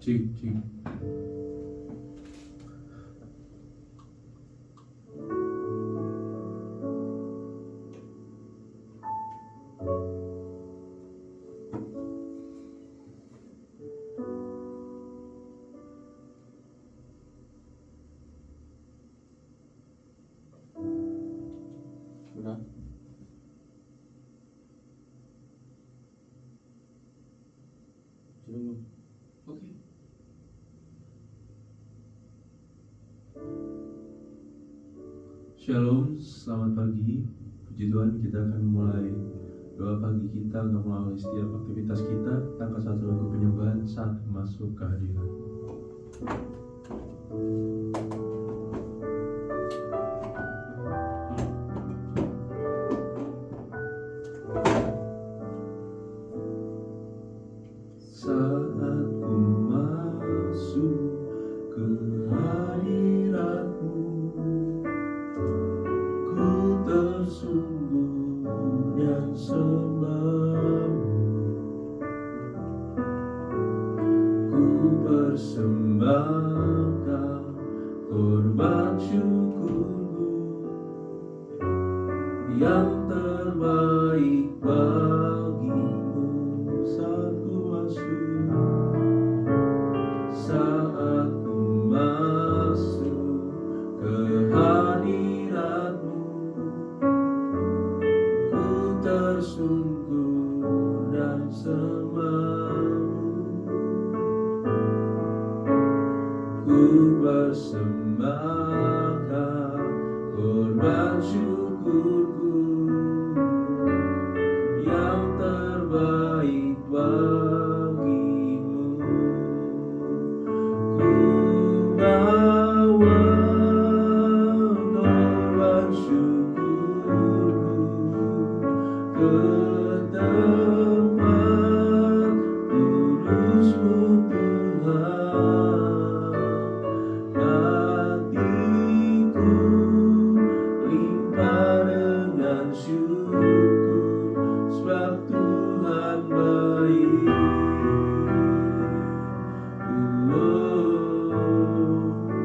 Cik, cik. Udah. Sudah. Oke. Shalom, selamat pagi. Puji Tuhan, kita akan mulai doa pagi kita untuk mengawali setiap aktivitas kita. Angkat satu lagu penyembahan saat masuk kehadiran. Saat ku masuk ke hadirat-Mu, ku tersungguh dan sembah-Mu. Ku persembahkan korban syukur-Ku yang terbaik bagimu. Saat ku masuk ke hadirat-Mu, ku tersungguh dan sembah-Mu. Ku persembahkan korban syukur-Ku yang terbaik bagimu. Ku bawa korban syukur-Ku ke tempat kudus-Mu Tuhan. Hatiku limpah dengan syukur, sebab Tuhan baik.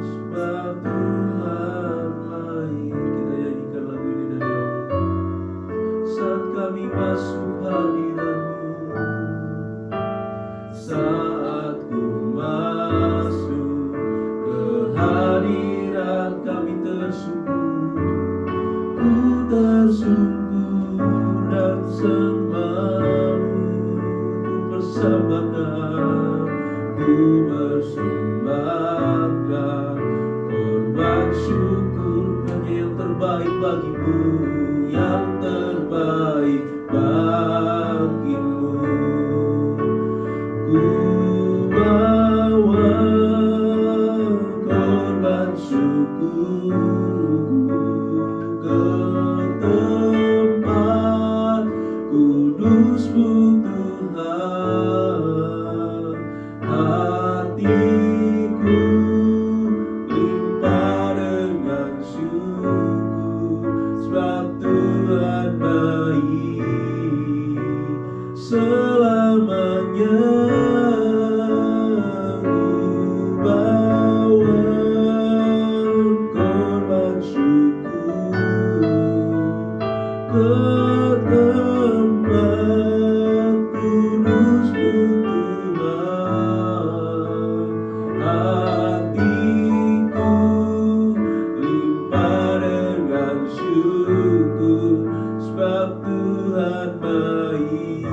Sebab Tuhan baik. Kita nyanyikan lagu ini dari awal. Saat kami masuk hadirat-Mu, saat ku masuk ke hadirat, kami tersungguh, ku tersungguh dan sembah-Mu. Ku persembahkan, ku persembahkan korban syukur hanya yang terbaik bagimu, yang terbaik bagimu. Ku bawa korban syukur-Ku ke tempat kudus-Mu Tuhan. Hatiku limpah dengan syukur, sebab Tuhan baik. Selamanya ku bawa korban syukur ke tempat kudus-Mu Tuhan. Hatiku limpah dengan syukur, sebab Tuhan baik.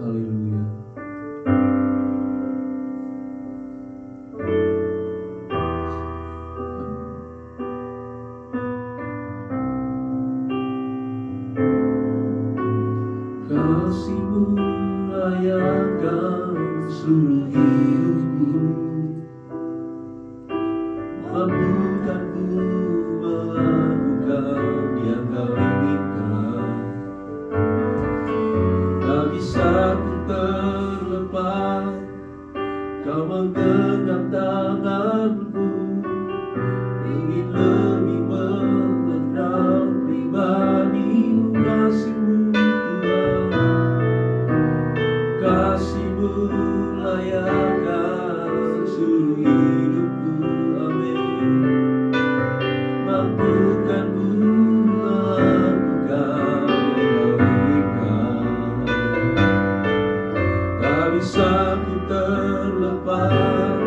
Haleluya. Kasih-Mu layakkan seluruh hidupku, mampukanku melakukan yang Kau inginkan. Tak bisa ku terlepas, Kau menggenggam tanganku, ingin lebih mengenal pribadi-Mu. Kasih-Mu Tuhan, kasih-Mu layakkan seluruh hidupku. Amin. Mampukanku melakukan yang Kau inginkan. Tak bisa ku terlepas,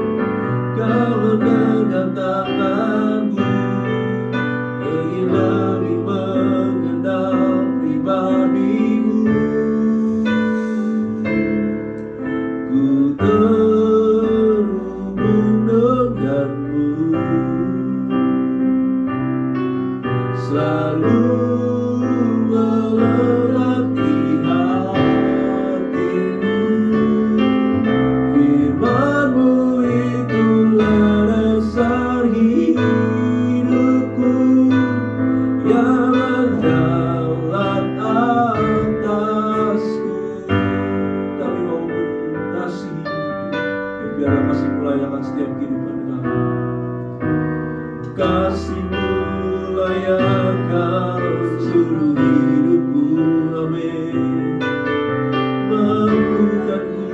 Kau menggenggam tanganku, ingin lebih mengenal pribadi-Mu. Ku terhubung denganmu, selalu melekat di hatimu. Firman-Mu itulah dasar hidupku, yang berdaulat atasku. Kami mau mengasihi, biarlah kasih-Mu layakkan setiap kehidupan kami. Kasih-Mu layakkan seluruh hidupku. Amin. Mampukanku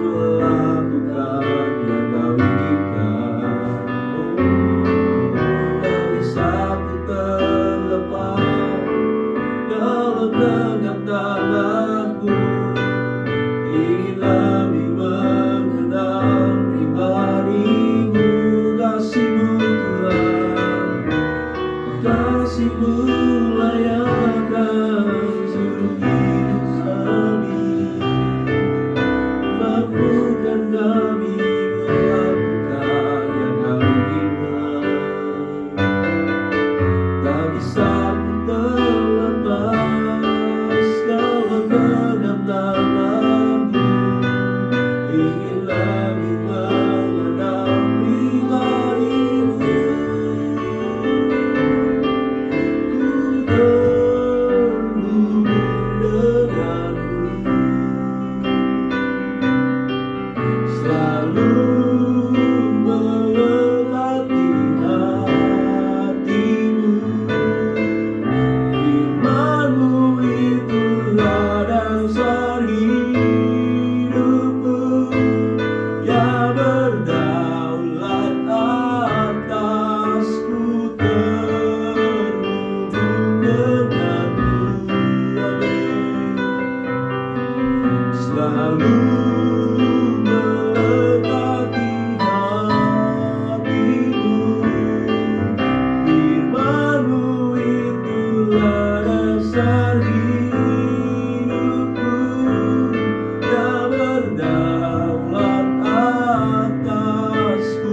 melakukan yang Kau inginkan. Tak bisa ku terlepas, Kau menggenggam tanganku, ingin lebih mengenal pribadi-Mu. Kasih-Mu Tuhan, kasih-Mu layakkan seluruh hidup kami, mampukan kami melakukan yang Kau inginkan. Tak bisa ku terlepas, Kau menggenggam tanganku, ingin lebih mengenal pribadi-Mu. Ku terhubung denganmu, selalu melekat di hatimu. Firman-Mu itulah dasar hidupku, yang berdaulat atasku. Terhubung denganmu, amin. Selalu melekat di hatimu. Firman-Mu itulah dasar hidupku, yang berdaulat atasku.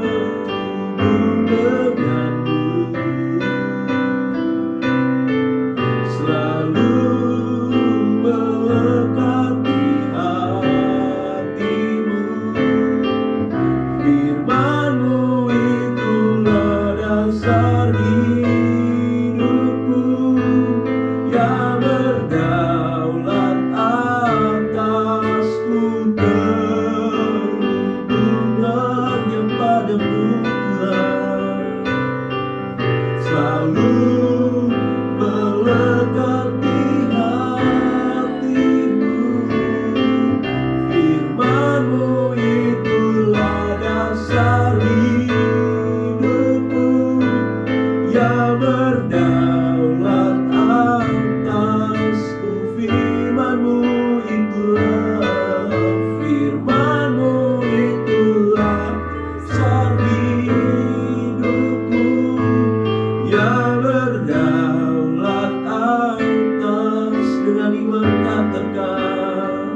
Terhubung denganmu, selalu melekat di katakan,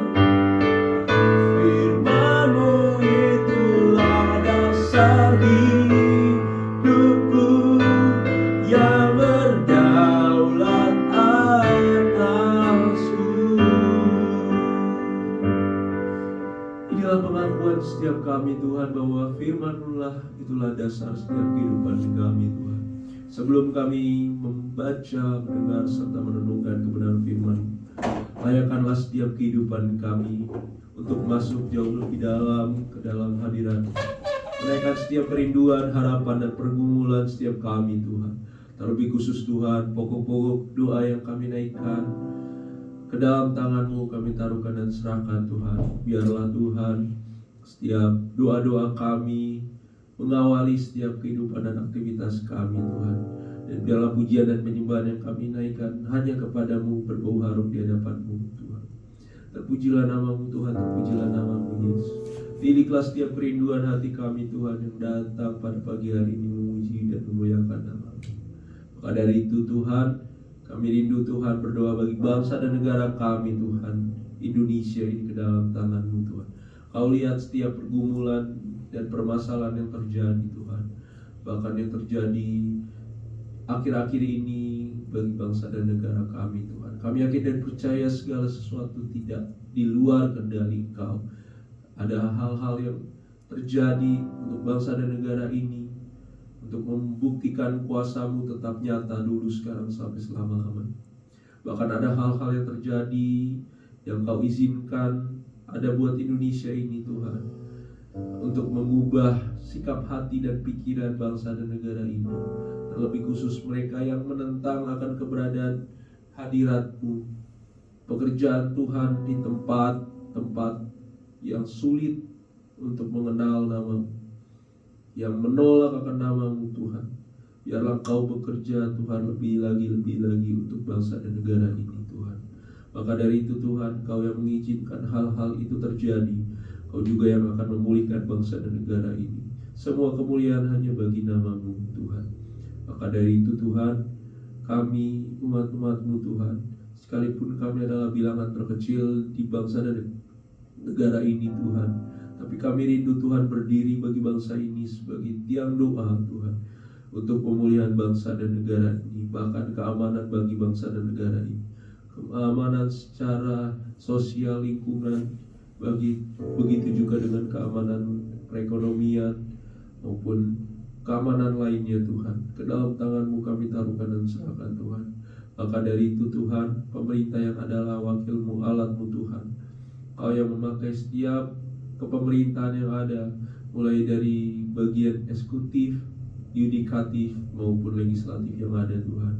firman-Mu itulah dasar hidupku yang berdaulat atasku. Inilah pengakuan setiap kami Tuhan, bahwa firman-Mu lah itulah dasar setiap kehidupan kami Tuhan. Sebelum kami membaca, mendengar, serta merenungkan kebenaran firman, layakkanlah setiap kehidupan kami untuk masuk jauh lebih dalam ke dalam hadirat. Menaikkan setiap kerinduan, harapan, dan pergumulan setiap kami Tuhan. Terlebih khusus Tuhan, pokok-pokok doa yang kami naikkan ke dalam tangan-Mu kami taruhkan dan serahkan Tuhan. Biarlah Tuhan setiap doa-doa kami mengawali setiap kehidupan dan aktivitas kami Tuhan. Dan biarlah pujian dan penyembahan yang kami naikkan hanya kepada-Mu berbau harum di hadapan-Mu Tuhan. Terpujilah nama-Mu Tuhan, terpujilah nama-Mu Yesus. Tiliklah setiap kerinduan hati kami Tuhan yang datang pada pagi hari ini memuji dan memuliakan nama-Mu. Maka dari itu Tuhan, kami rindu Tuhan berdoa bagi bangsa dan negara kami Tuhan. Indonesia ini ke dalam tangan-Mu Tuhan. Kau lihat setiap pergumulan dan permasalahan yang terjadi Tuhan. Bahkan yang terjadi akhir-akhir ini bagi bangsa dan negara kami Tuhan. Kami yakin dan percaya segala sesuatu tidak di luar kendali Engkau. Ada hal-hal yang terjadi untuk bangsa dan negara ini, untuk membuktikan kuasa-Mu tetap nyata dulu, sekarang, sampai selama-lamanya. Bahkan ada hal-hal yang terjadi yang Kau izinkan ada buat Indonesia ini Tuhan, untuk mengubah sikap hati dan pikiran bangsa dan negara ini. Terlebih khusus mereka yang menentang akan keberadaan hadirat-Mu. Pekerjaan Tuhan di tempat-tempat yang sulit untuk mengenal nama-Mu, yang menolak akan nama-Mu Tuhan. Biarlah Kau bekerja Tuhan lebih lagi untuk bangsa dan negara ini Tuhan. Maka dari itu Tuhan, Kau yang mengizinkan hal-hal itu terjadi. Kau juga yang akan memulihkan bangsa dan negara ini. Semua kemuliaan hanya bagi nama-Mu Tuhan. Maka dari itu Tuhan, kami umat-umat-Mu Tuhan, sekalipun kami adalah bilangan terkecil di bangsa dan negara ini Tuhan, tapi kami rindu Tuhan berdiri bagi bangsa ini sebagai tiang doa Tuhan, untuk pemulihan bangsa dan negara ini, bahkan keamanan bagi bangsa dan negara ini, keamanan secara sosial, lingkungan, begitu juga dengan keamanan perekonomian maupun keamanan lainnya Tuhan. Ke dalam tangan-Mu kami taruhkan dan serahkan Tuhan. Maka dari itu Tuhan, pemerintah yang adalah wakil-Mu, alat-Mu Tuhan, Kau yang memakai setiap kepemerintahan yang ada, mulai dari bagian eksekutif, yudikatif maupun legislatif yang ada Tuhan,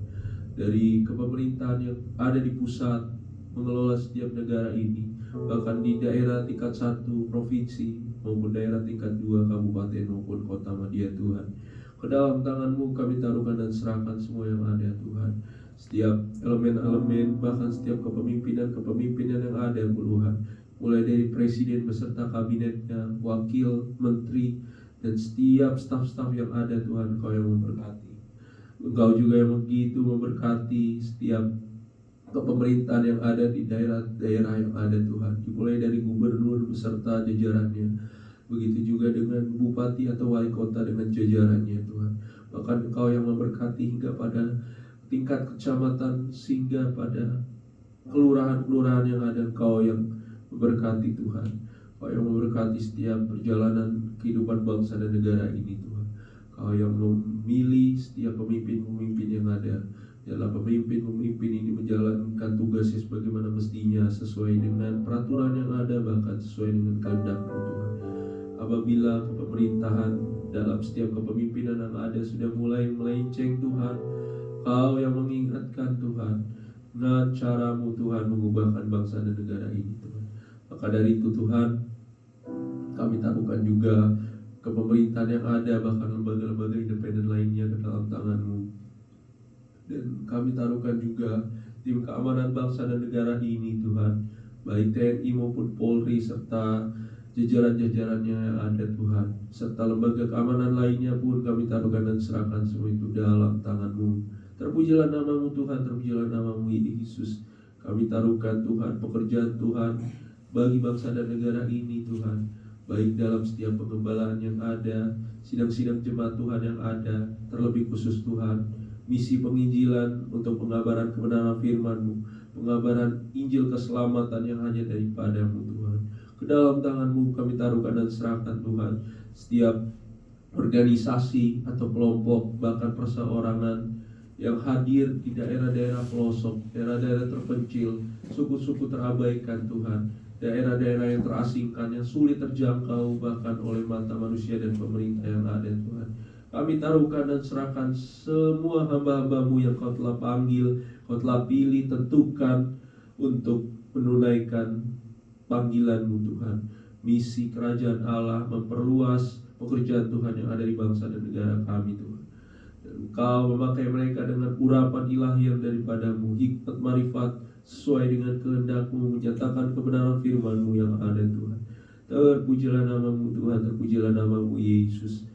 dari kepemerintahan yang ada di pusat mengelola setiap negara ini, bahkan di daerah tingkat 1 provinsi maupun daerah tingkat 2 kabupaten maupun kota madya Tuhan. Ke dalam tangan-Mu kami taruhkan dan serahkan semua yang ada Tuhan. Setiap elemen-elemen, bahkan setiap kepemimpinan yang ada Tuhan, mulai dari presiden beserta kabinetnya, wakil, menteri, dan setiap staf-staf yang ada Tuhan, Kau yang memberkati. Engkau juga yang begitu memberkati setiap kepemerintahan yang ada di daerah-daerah yang ada Tuhan, dimulai dari gubernur beserta jajarannya, begitu juga dengan bupati atau wali kota dengan jajarannya Tuhan. Bahkan Engkau yang memberkati hingga pada tingkat kecamatan, sehingga pada kelurahan-kelurahan yang ada, Engkau yang memberkati Tuhan. Kau yang memberkati setiap perjalanan kehidupan bangsa dan negara ini Tuhan. Kau yang memilih setiap pemimpin-pemimpin yang ada. Biarlah pemimpin-pemimpin ini menjalankan tugasnya sebagaimana mestinya, sesuai dengan peraturan yang ada, bahkan sesuai dengan kehendak-Mu Tuhan. Apabila pemerintahan dalam setiap kepemimpinan yang ada sudah mulai melenceng Tuhan, Kau yang mengingatkan Tuhan dengan cara-Mu Tuhan mengubahkan bangsa dan negara ini Tuhan. Maka dari itu Tuhan, kami taruhkan juga kepemerintahan yang ada, bahkan lembaga-lembaga independen lainnya ke dalam tangan-Mu. Dan kami taruhkan juga tim keamanan bangsa dan negara ini Tuhan, baik TNI maupun Polri serta jajaran-jajarannya yang ada Tuhan, serta lembaga keamanan lainnya pun kami taruhkan dan serahkan semua itu dalam tangan-Mu. Terpujilah nama-Mu Tuhan, terpujilah nama-Mu Yesus. Kami taruhkan Tuhan pekerjaan Tuhan bagi bangsa dan negara ini Tuhan, baik dalam setiap pengembalaan yang ada, sidang-sidang jemaat Tuhan yang ada, terlebih khusus Tuhan, misi penginjilan untuk pengabaran kebenaran firman-Mu, pengabaran Injil keselamatan yang hanya daripada-Mu Tuhan. Ke dalam tangan-Mu kami taruhkan dan serahkan Tuhan setiap organisasi atau kelompok, bahkan perseorangan yang hadir di daerah-daerah pelosok, daerah-daerah terpencil, suku-suku terabaikan Tuhan, daerah-daerah yang terasingkan, yang sulit terjangkau bahkan oleh mata manusia dan pemerintah yang ada Tuhan. Kami taruhkan dan serahkan semua hamba-hamba-Mu yang Kau telah panggil, Kau telah pilih, tentukan untuk menunaikan panggilan-Mu Tuhan. Misi kerajaan Allah, memperluas pekerjaan Tuhan yang ada di bangsa dan negara kami Tuhan. Dan Engkau memakai mereka dengan urapan ilahi yang daripada-Mu, hikmat marifat sesuai dengan kehendak-Mu, menyatakan kebenaran firman-Mu yang ada Tuhan. Terpujilah nama-Mu Tuhan, terpujilah nama-Mu Yesus.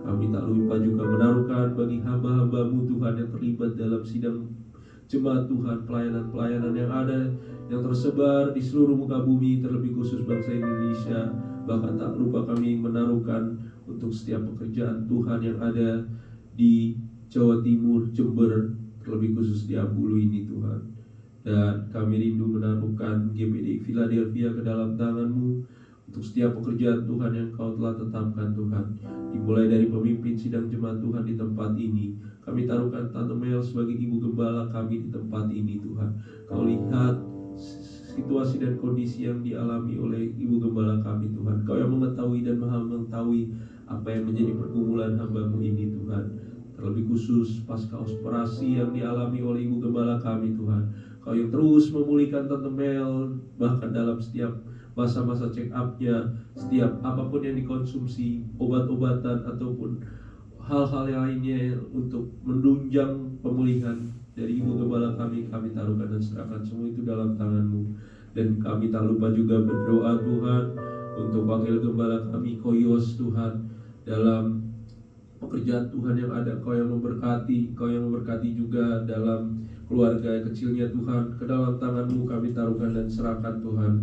Kami tak lupa juga menaruhkan bagi hamba-hamba-Mu Tuhan yang terlibat dalam sidang jemaat Tuhan, pelayanan-pelayanan yang ada, yang tersebar di seluruh muka bumi, terlebih khusus bangsa Indonesia. Bahkan tak lupa kami menaruhkan untuk setiap pekerjaan Tuhan yang ada di Jawa Timur, Jember, terlebih khusus di Ambulu ini Tuhan. Dan kami rindu menaruhkan GPDI Philadelphia ke dalam tangan-Mu untuk setiap pekerjaan Tuhan yang Kau telah tetapkan Tuhan. Dimulai dari pemimpin sidang jemaat Tuhan di tempat ini, kami taruhkan Tante Mel sebagai ibu gembala kami di tempat ini Tuhan. Kau lihat situasi dan kondisi yang dialami oleh ibu gembala kami Tuhan. Kau yang mengetahui dan maha mengetahui apa yang menjadi pergumulan hamba-Mu ini Tuhan. Terlebih khusus pasca operasi yang dialami oleh ibu gembala kami Tuhan. Kau yang terus memulihkan Tante Mel, bahkan dalam setiap masa-masa check up-nya, setiap apapun yang dikonsumsi, obat-obatan ataupun hal-hal yang lainnya untuk menunjang pemulihan dari ibu gembala kami taruhkan dan serahkan semua itu dalam tangan-Mu. Dan kami tak lupa juga berdoa Tuhan untuk wakil gembala kami Koyos Tuhan, dalam pekerjaan Tuhan yang ada. Kau yang memberkati juga dalam keluarga kecilnya Tuhan. Ke dalam tangan-Mu kami taruhkan dan serahkan Tuhan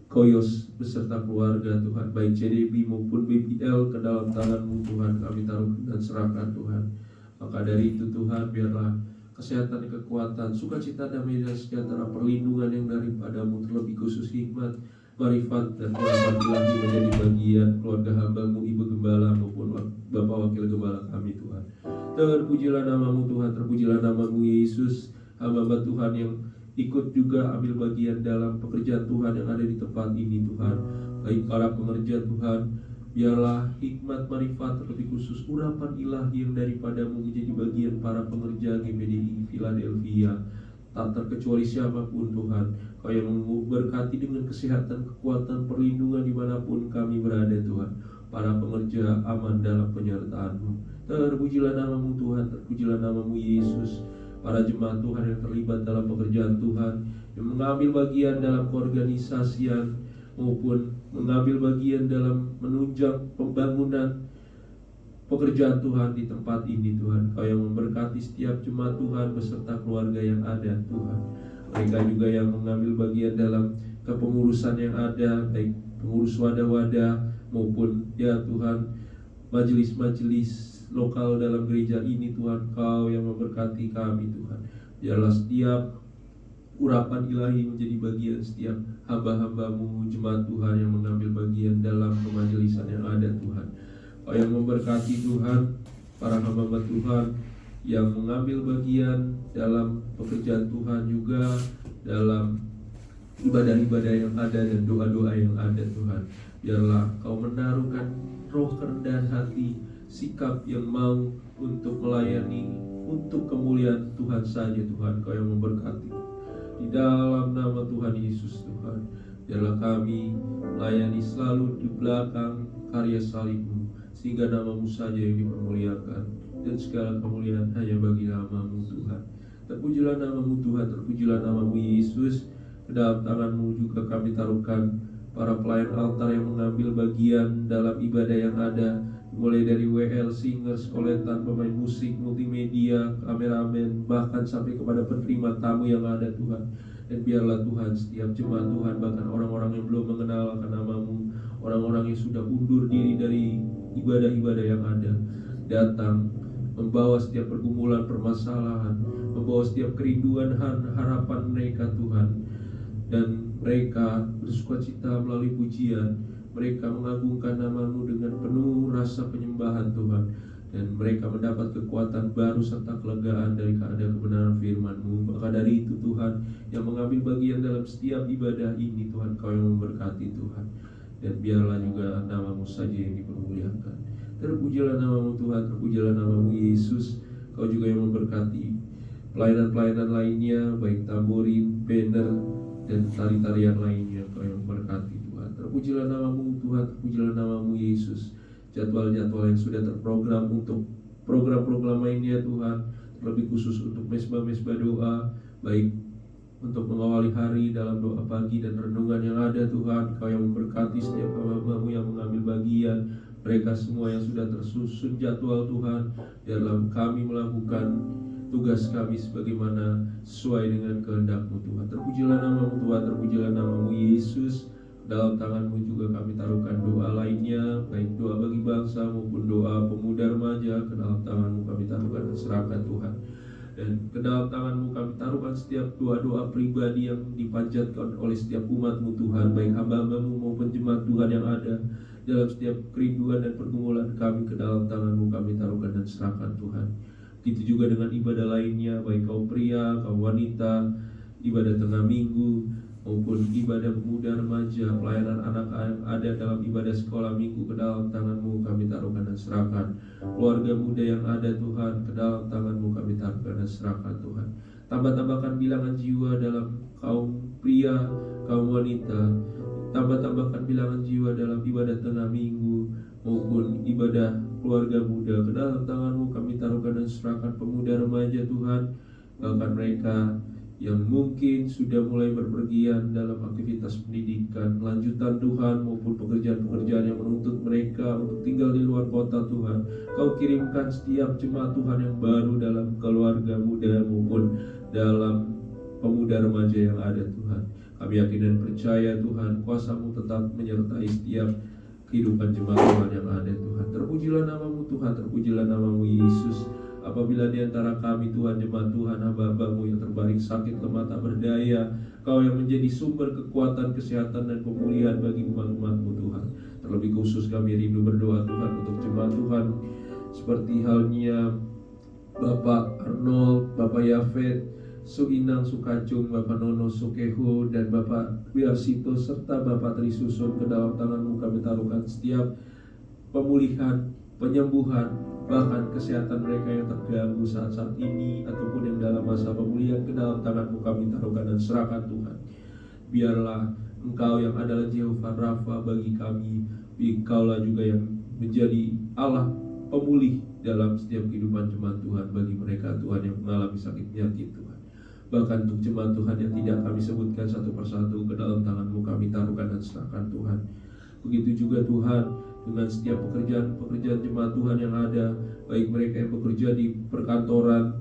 Koyos beserta keluarga Tuhan, baik CDB maupun BPL, ke dalam tangan-Mu Tuhan kami taruh dan serahkan Tuhan. Maka dari itu Tuhan, biarlah kesehatan, kekuatan, sukacita, damai dan sejahtera, perlindungan yang daripada-Mu, terlebih khusus hikmat, marifat dan urapan ilahi menjadi bagian keluarga hamba-Mu, ibu gembala maupun bapak wakil gembala kami Tuhan. Terpujilah nama-Mu Tuhan, terpujilah nama-Mu Yesus. Hamba-hamba Tuhan yang ikut juga ambil bagian dalam pekerjaan Tuhan yang ada di tempat ini Tuhan, baik para pengerja Tuhan, biarlah hikmat marifat terlebih khusus urapan ilahi yang daripada-Mu menjadi bagian para pengerja GPDI Philadelphia, tak terkecuali siapapun Tuhan. Kau yang memberkati dengan kesehatan, kekuatan, perlindungan dimanapun kami berada Tuhan. Para pengerja aman dalam penyertaan-Mu. Terpujilah nama-Mu Tuhan, terpujilah nama-Mu Yesus. Para jemaat Tuhan yang terlibat dalam pekerjaan Tuhan, yang mengambil bagian dalam keorganisasian maupun mengambil bagian dalam menunjang pembangunan pekerjaan Tuhan di tempat ini Tuhan. Kau yang memberkati setiap jemaat Tuhan beserta keluarga yang ada Tuhan. Mereka juga yang mengambil bagian dalam kepengurusan yang ada, baik pengurus wadah-wadah maupun ya Tuhan majelis-majelis lokal dalam gereja ini Tuhan. Kau yang memberkati kami Tuhan. Biarlah setiap urapan ilahi menjadi bagian setiap hamba-hamba-Mu jemaat Tuhan yang mengambil bagian dalam kemajelisan yang ada Tuhan. Kau yang memberkati Tuhan para hamba-hamba Tuhan yang mengambil bagian dalam pekerjaan Tuhan, juga dalam ibadah-ibadah yang ada dan doa-doa yang ada Tuhan. Biarlah Kau menaruhkan roh kerendahan hati, sikap yang mau untuk melayani untuk kemuliaan Tuhan saja Tuhan. Kau yang memberkati di dalam nama Tuhan Yesus Tuhan. Biarlah kami melayani selalu di belakang karya salib-Mu, sehingga nama-Mu saja yang dipermuliakan, dan segala kemuliaan hanya bagi nama-Mu Tuhan. Terpujilah nama-Mu Tuhan, terpujilah nama-Mu Yesus. Ke dalam tangan-Mu juga kami taruhkan para pelayan altar yang mengambil bagian dalam ibadah yang ada, mulai dari WL, singers, koletan, pemain musik, multimedia, kameramen, bahkan sampai kepada penerima tamu yang ada Tuhan. Dan biarlah Tuhan setiap jemaat Tuhan, bahkan orang-orang yang belum mengenal akan nama-Mu, orang-orang yang sudah undur diri dari ibadah-ibadah yang ada, datang membawa setiap pergumulan, permasalahan, membawa setiap kerinduan, harapan mereka Tuhan. Dan mereka bersukacita melalui pujian, mereka mengagungkan nama-Mu dengan penuh rasa penyembahan Tuhan. Dan mereka mendapat kekuatan baru serta kelegaan dari keadaan kebenaran firman-Mu. Maka dari itu Tuhan, yang mengambil bagian dalam setiap ibadah ini Tuhan, Kau yang memberkati Tuhan. Dan biarlah juga nama-Mu saja yang dipermuliakan. Terpujilah nama-Mu Tuhan, terpujilah nama-Mu Yesus. Kau juga yang memberkati pelayanan-pelayanan lainnya, baik tamborin, banner, dan tari-tarian lainnya. Kau yang memberkati Tuhan. Terpujilah nama-Mu Tuhan, terpujilah nama-Mu Yesus. Jadwal-jadwal yang sudah terprogram untuk program-program lainnya Tuhan, terlebih khusus untuk mesbah-mesbah doa, baik untuk mengawali hari dalam doa pagi dan renungan yang ada Tuhan. Kau yang memberkati setiap hamba-Mu yang mengambil bagian, mereka semua yang sudah tersusun jadwal Tuhan, dalam kami melakukan tugas kami sebagaimana sesuai dengan kehendak-Mu Tuhan. Terpujilah nama-Mu Tuhan, terpujilah nama-Mu Yesus. Dalam tangan-Mu juga kami taruhkan doa lainnya, baik doa bagi bangsa maupun doa pemuda remaja. Ke dalam tangan-Mu kami taruhkan dan serahkan Tuhan. Dan ke dalam tangan-Mu kami taruhkan setiap doa-doa pribadi yang dipanjatkan oleh setiap umat-Mu Tuhan, baik hamba-hamba-Mu maupun jemaat Tuhan yang ada. Dalam setiap kerinduan dan pergumulan kami, ke dalam tangan-Mu kami taruhkan dan serahkan Tuhan. Begitu juga dengan ibadah lainnya, baik kaum pria, kaum wanita, ibadah tengah minggu, maupun ibadah pemuda remaja, pelayanan anak yang ada dalam ibadah sekolah minggu. Ke dalam tangan-Mu kami taruhkan dan serahkan. Keluarga muda yang ada Tuhan, ke dalam tangan-Mu kami taruhkan dan serahkan Tuhan. Tambah-tambahkan bilangan jiwa dalam kaum pria, kaum wanita. Tambah-tambahkan bilangan jiwa dalam ibadah tengah minggu maupun ibadah keluarga muda. Ke dalam tangan-Mu kami taruhkan dan serahkan pemuda remaja Tuhan, bahkan mereka yang mungkin sudah mulai berpergian dalam aktivitas pendidikan lanjutan Tuhan, maupun pekerjaan-pekerjaan yang menuntut mereka untuk tinggal di luar kota Tuhan. Kau kirimkan setiap jemaat Tuhan yang baru dalam keluarga muda maupun dalam pemuda remaja yang ada Tuhan. Kami yakin dan percaya Tuhan, kuasa-Mu tetap menyertai setiap kehidupan jemaat Tuhan yang ada Tuhan. Terpujilah nama-Mu Tuhan, terpujilah nama-Mu Yesus. Apabila di antara kami Tuhan, jemaat Tuhan, hamba-hamba-Mu yang terbaring sakit, lemah, tak berdaya, Kau yang menjadi sumber kekuatan, kesehatan, dan pemulihan bagi umat-umat-Mu Tuhan. Terlebih khusus kami rindu berdoa Tuhan untuk jemaat Tuhan, seperti halnya Bapak Arnold, Bapak Yafet, Suinang Sukacung, Bapak Nono Sukeho, dan Bapak Wiarsito, serta Bapak Trisusun. Ke dalam tangan-Mu kami taruhkan setiap pemulihan, penyembuhan, bahkan kesehatan mereka yang terganggu saat-saat ini ataupun yang dalam masa pemulihan. Ke dalam tangan-Mu kami taruhkan dan serahkan Tuhan. Biarlah Engkau yang adalah Jehovah Rafa bagi kami, Engkaulah juga yang menjadi Allah pemulih dalam setiap kehidupan jemaat Tuhan, bagi mereka Tuhan yang mengalami sakit penyakit Tuhan. Bahkan untuk jemaat Tuhan yang tidak kami sebutkan satu persatu, ke dalam tangan-Mu kami taruhkan dan serahkan Tuhan. Begitu juga Tuhan dengan setiap pekerjaan jemaat Tuhan yang ada, baik mereka yang bekerja di perkantoran,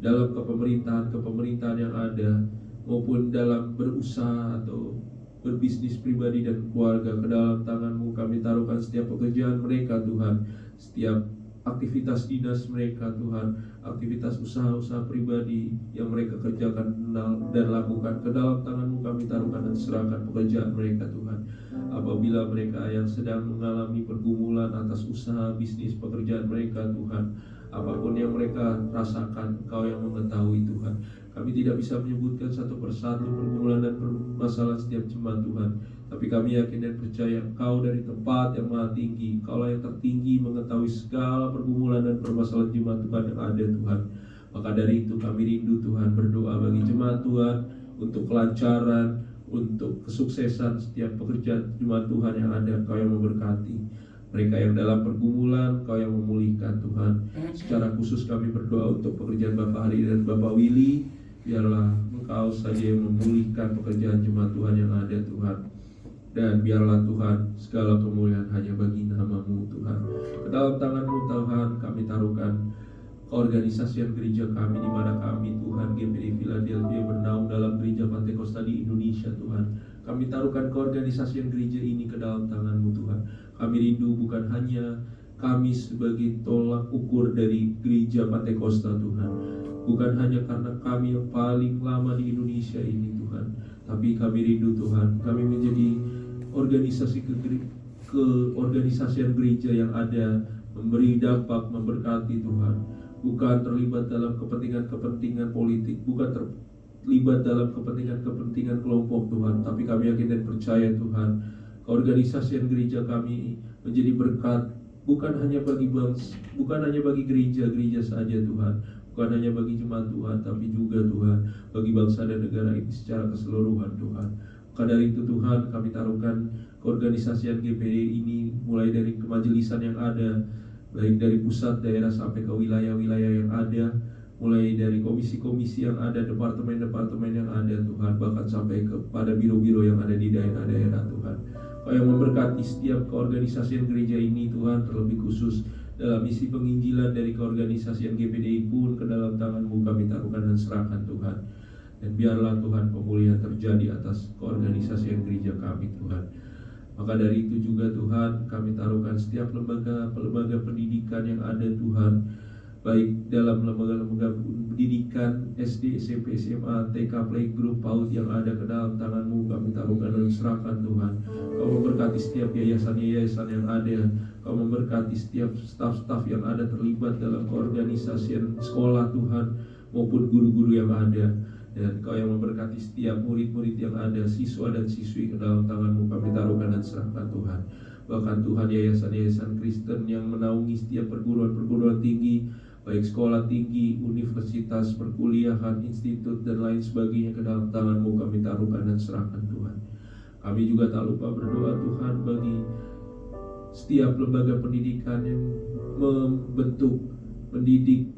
dalam kepemerintahan yang ada, maupun dalam berusaha atau berbisnis pribadi dan keluarga. Ke dalam tangan-Mu kami taruhkan setiap pekerjaan mereka Tuhan, setiap aktivitas dinas mereka Tuhan, aktivitas usaha-usaha pribadi yang mereka kerjakan dan lakukan. Ke dalam tangan-Mu kami taruhkan dan serahkan pekerjaan mereka Tuhan. Apabila mereka yang sedang mengalami pergumulan atas usaha, bisnis, pekerjaan mereka Tuhan, apapun yang mereka rasakan, Engkau yang mengetahui Tuhan. Kami tidak bisa menyebutkan satu persatu pergumulan dan permasalahan setiap jemaat Tuhan, tapi kami yakin dan percaya Engkau dari tempat yang maha tinggi, Engkaulah yang tertinggi mengetahui segala pergumulan dan permasalahan jemaat Tuhan yang ada Tuhan. Maka dari itu kami rindu Tuhan, berdoa bagi jemaat Tuhan untuk kelancaran, untuk kesuksesan setiap pekerjaan jemaat Tuhan yang ada. Engkau yang memberkati mereka yang dalam pergumulan, Engkau yang memulihkan Tuhan. Secara khusus kami berdoa untuk pekerjaan Bapak Hari dan Bapak Willy. Biarlah Engkau saja yang memulihkan pekerjaan jemaat Tuhan yang ada Tuhan. Dan biarlah Tuhan segala kemuliaan hanya bagi nama-Mu Tuhan. Ke dalam tangan-Mu Tuhan kami taruhkan keorganisasian gereja kami, di mana kami Tuhan GPI Philadelphia bernaung dalam gereja Pantekosta di Indonesia Tuhan. Kami taruhkan keorganisasian gereja ini ke dalam tangan-Mu Tuhan. Kami rindu bukan hanya kami sebagai tolak ukur dari gereja Pantekosta Tuhan, bukan hanya karena kami yang paling lama di Indonesia ini Tuhan, tapi kami rindu Tuhan, kami menjadi keorganisasian gereja yang ada, memberi dampak, memberkati Tuhan, bukan terlibat dalam kepentingan-kepentingan politik, bukan terlibat dalam kepentingan-kepentingan kelompok Tuhan, tapi kami yakin dan percaya Tuhan, keorganisasian gereja kami menjadi berkat bukan hanya bagi gereja-gereja saja Tuhan, bukan hanya bagi jemaat Tuhan, tapi juga Tuhan bagi bangsa dan negara ini secara keseluruhan Tuhan. Maka dari itu Tuhan, kami taruhkan keorganisasian GPD ini mulai dari kemajelisan yang ada, baik dari pusat, daerah sampai ke wilayah-wilayah yang ada, mulai dari komisi-komisi yang ada, departemen-departemen yang ada Tuhan, bahkan sampai kepada biro-biro yang ada di daerah-daerah Tuhan. Kau yang memberkati setiap keorganisasian gereja ini Tuhan, terlebih khusus dalam misi penginjilan dari keorganisasian GPDI pun ke dalam tangan-Mu kami taruhkan dan serahkan Tuhan. Dan biarlah Tuhan pemulihan terjadi atas keorganisasian gereja kami Tuhan. Maka dari itu juga Tuhan, kami taruhkan setiap lembaga pendidikan yang ada Tuhan, baik dalam lembaga-lembaga pendidikan SD, SMP, SMA, TK, Playgroup, PAUD yang ada ke dalam tangan-Mu kami taruhkan dan serahkan Tuhan. Kau memberkati setiap yayasan-yayasan yang ada, Kau memberkati setiap staf-staf yang ada terlibat dalam keorganisasian sekolah Tuhan, maupun guru-guru yang ada. Dan Kau yang memberkati setiap murid-murid yang ada, siswa dan siswi ke dalam tangan-Mu kami taruhkan dan serahkan Tuhan. Bahkan Tuhan, yayasan-yayasan Kristen yang menaungi setiap perguruan-perguruan tinggi, baik sekolah tinggi, universitas, perkuliahan, institut, dan lain sebagainya ke dalam tangan-Mu kami taruhkan dan serahkan Tuhan. Kami juga tak lupa berdoa Tuhan bagi setiap lembaga pendidikan yang membentuk, mendidik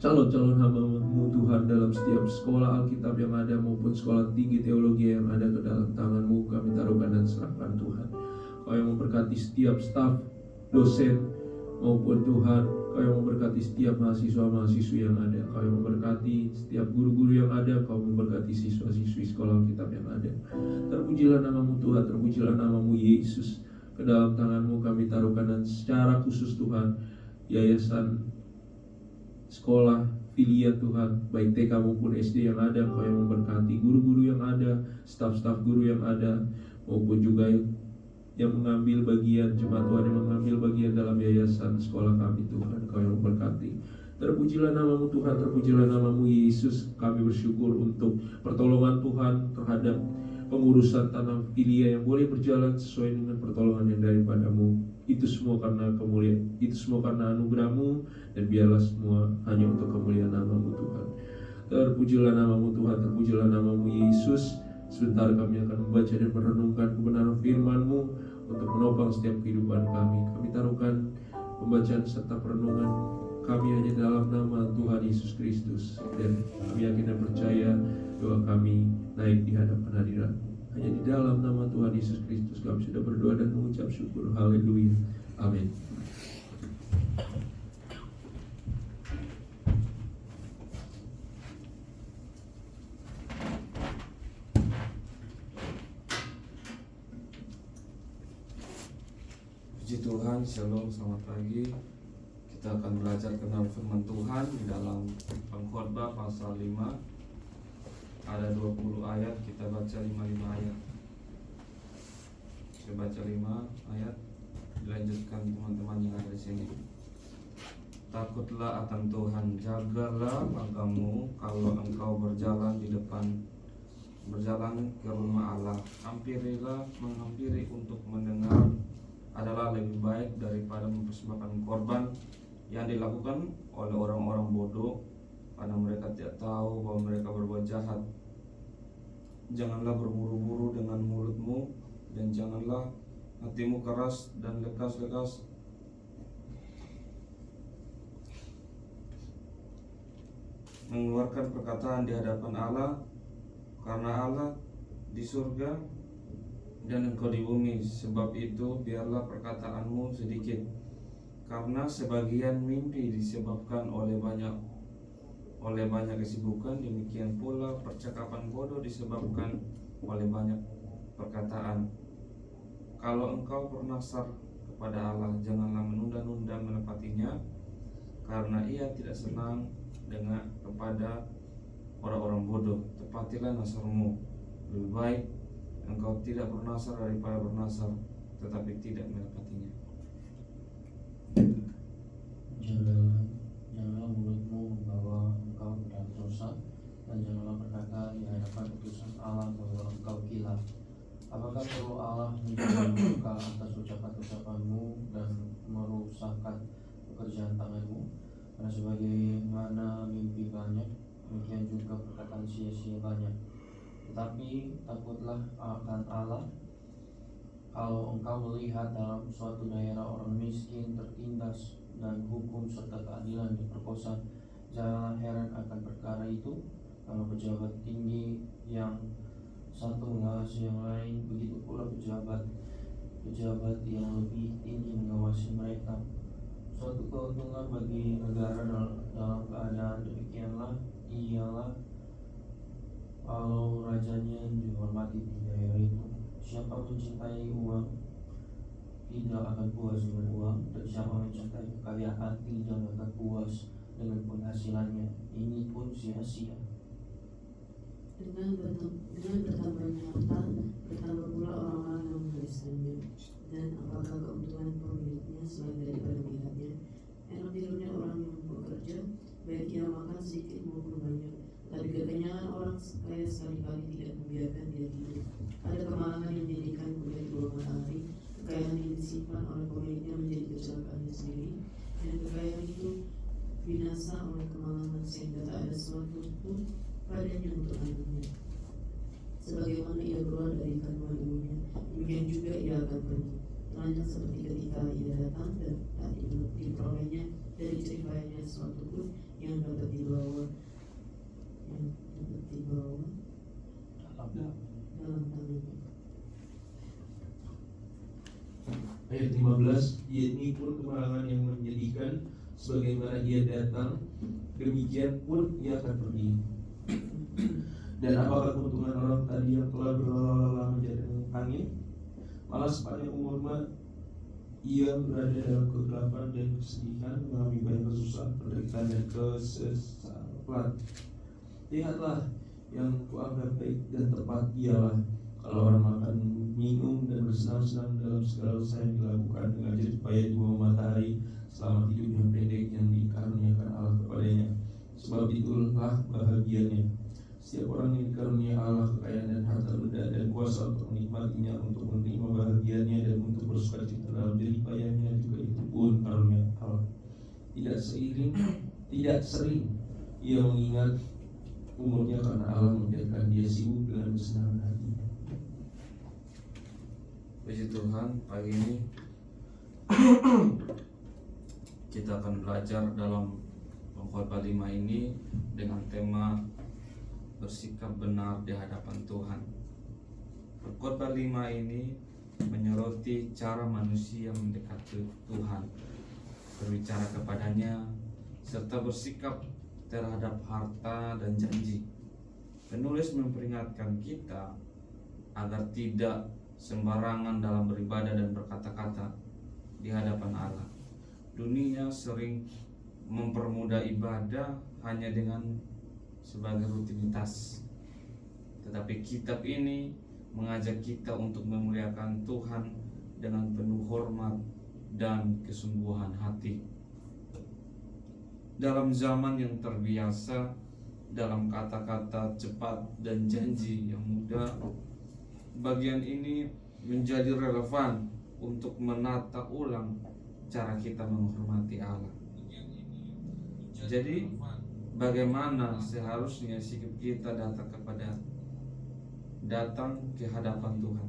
calon-calon hamba-Mu Tuhan dalam setiap sekolah Alkitab yang ada maupun sekolah tinggi teologi yang ada ke dalam tangan-Mu kami taruhkan dan serahkan Tuhan. Kau yang memberkati setiap staf, dosen, maupun Tuhan, Kau yang memberkati setiap mahasiswa-mahasiswi yang ada, Kau yang memberkati setiap guru-guru yang ada, Kau memberkati siswa-siswi sekolah Alkitab yang ada. Terpujilah nama-Mu Tuhan, terpujilah nama-Mu Yesus. Ke dalam tangan-Mu kami taruhkan dan secara khusus Tuhan, yayasan sekolah filia Tuhan, baik TK maupun SD yang ada, Kau yang memberkati guru-guru yang ada, staf-staf guru yang ada, maupun juga yang mengambil bagian, jemaat Tuhan yang mengambil bagian dalam yayasan sekolah kami Tuhan, Kau yang memberkati. Terpujilah nama-Mu Tuhan, terpujilah nama-Mu Yesus. Kami bersyukur untuk pertolongan Tuhan terhadap pengurusan tanah filia yang boleh berjalan sesuai dengan pertolongan yang daripada-Mu. Itu semua karena kemuliaan, itu semua karena anugerah-Mu, dan biarlah semua hanya untuk kemuliaan nama-Mu Tuhan. Terpujilah nama-Mu Tuhan, terpujilah nama-Mu Yesus. Sebentar kami akan membaca dan merenungkan kebenaran firman-Mu untuk menopang setiap kehidupan kami. Kami taruhkan pembacaan serta perenungan kami hanya dalam nama Tuhan Yesus Kristus, dan kami yakin dan percaya doa kami naik di hadapan hadirat-Mu. Hanya di dalam nama Tuhan Yesus Kristus kami sudah berdoa dan mengucap syukur. Haleluya. Amin. Puji Tuhan, Shalom, selamat pagi. Kita akan belajar kenal firman Tuhan di dalam Pengkhotbah pasal 5. Ada 20 ayat, kita baca 5 ayat. Saya baca 5 ayat, dilanjutkan teman-teman yang ada di sini. Takutlah akan Tuhan, jagalah langkahmu kalau engkau berjalan ke rumah Allah. Menghampiri untuk mendengar adalah lebih baik daripada mempersembahkan korban yang dilakukan oleh orang-orang bodoh, karena mereka tidak tahu bahwa mereka berbuat jahat. Janganlah berburu-buru dengan mulutmu, dan janganlah hatimu keras dan lekas-lekas mengeluarkan perkataan di hadapan Allah, karena Allah di surga dan engkau di bumi. Sebab itu biarlah perkataanmu sedikit, Karena sebagian mimpi disebabkan oleh banyak kesibukan, demikian pula percakapan bodoh disebabkan oleh banyak perkataan. Kalau engkau bernasar kepada Allah, janganlah menunda-nunda menepatinya, karena Ia tidak senang kepada orang-orang bodoh. Tepatilah nasarmu. Lebih baik engkau tidak bernasar daripada bernasar tetapi tidak menepatinya. Janganlah mulutmu membawa engkau ke dalam dosa, dan janganlah berkata di hadapan utusan Allah bahwa engkau gila. Apakah perlu Allah menjadi murka atas ucapan-ucapanmu dan merusakkan pekerjaan tanganmu? Karena sebagaimana mimpi banyak, demikian juga perkataan sia-sia banyak. Tetapi takutlah akan Allah. Kalau engkau melihat dalam suatu daerah orang miskin tertindas dan hukum serta keadilan diperkosa, janganlah heran akan perkara itu. Kalau pejabat tinggi yang satu mengawasi yang lain, begitu pula pejabat yang lebih tinggi mengawasi mereka. Suatu keuntungan bagi negara dalam keadaan demikianlah ialah kalau rajanya dihormati di daerah itu. Siapa mencintai uang tidak akan puas dengan uang, dan siapa mencintai kekayaan tidak akan puas dengan penghasilannya. Ini pun sia-sia. Dengan bertambahnya harta, bertambah pula orang-orang yang menghabiskannya. Dan apakah keuntungan pemiliknya selain daripada pihaknya? Enak tidurnya orang yang bekerja, baik ia makan sedikit maupun banyak. Tapi kekenyangan orang kaya sekali-kali tidak membiarkan dia tidur. Ada kemalangan yang menjadikan kuliah di bawah matahari. Kekayaan yang disimpan oleh pemiliknya menjadi kecelakaannya sendiri, dan kekayaan itu binasa oleh kemalangan, sehingga tak ada sesuatu pun padanya untuk anaknya. Sebagaimana ia keluar dari kandungan ibunya, demikian juga ia akan pergi. Telanjang seperti ketika ia datang, dan tak diperolehnya dari jeripayanya sesuatu pun yang dapat dibawa dalam tangannya. Ayat 15, ini pun kemalangan yang menyedihkan, sebagaimana ia datang, demikian pun ia akan pergi. Dan apakah keuntungan orang tadi yang telah berlalu-lalu menjadi angin? Malah sepanjang umurnya ia berada dalam kegelapan dan kesedihan, mengalami banyak kesusahan, penderitaan dan kesesalan. Lihatlah, yang kuanggap baik dan tepat ialah kalau orang makan, minum, dan bersenang-senang dalam segala usaha yang dilakukan dengan jerih payah di bawah matahari selama hidup yang pendek yang dikaruniakan Allah kepadanya. Sebab itulah bahagianya setiap orang yang dikarunia Allah kekayaan dan harta benda dan kuasa untuk menikmatinya, untuk menerima bahagianya dan untuk bersuka cita dalam jerih payahnya, juga itu pun karunia Allah. Tidak sering ia mengingat umurnya, karena Allah membiarkan dia sibuk dengan kesenangan hati. Puji Tuhan, pagi ini kita akan belajar dalam Pengkhotbah 5 ini dengan tema bersikap benar di hadapan Tuhan. Pengkhotbah 5 ini menyoroti cara manusia mendekati Tuhan, berbicara kepadanya, serta bersikap terhadap harta dan janji. Penulis memperingatkan kita agar tidak sembarangan dalam beribadah dan berkata-kata di hadapan Allah. Dunia sering mempermudah ibadah hanya dengan sebagai rutinitas, tetapi kitab ini mengajak kita untuk memuliakan Tuhan dengan penuh hormat dan kesungguhan hati. Dalam zaman yang terbiasa dalam kata-kata cepat dan janji yang mudah, bagian ini menjadi relevan untuk menata ulang cara kita menghormati Allah. Jadi, bagaimana seharusnya sikap kita datang ke hadapan Tuhan?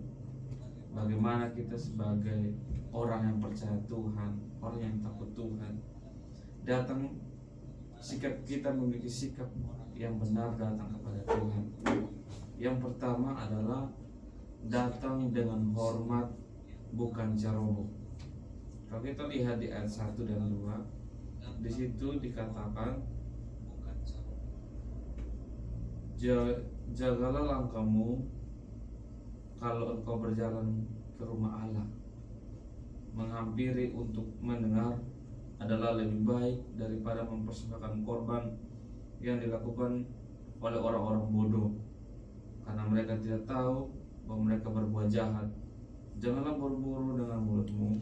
Bagaimana kita sebagai orang yang percaya Tuhan, orang yang takut Tuhan, datang, sikap kita memiliki sikap yang benar datang kepada Tuhan. Yang pertama adalah datang dengan hormat, bukan ceroboh. Kalau kita lihat di ayat 1 dan 2, di situ dikatakan jagalah langkahmu kalau engkau berjalan ke rumah Allah. Menghampiri untuk mendengar adalah lebih baik daripada mempersembahkan korban yang dilakukan oleh orang-orang bodoh, karena mereka tidak tahu bahwa mereka berbuat jahat. Janganlah buru-buru dengan mulutmu,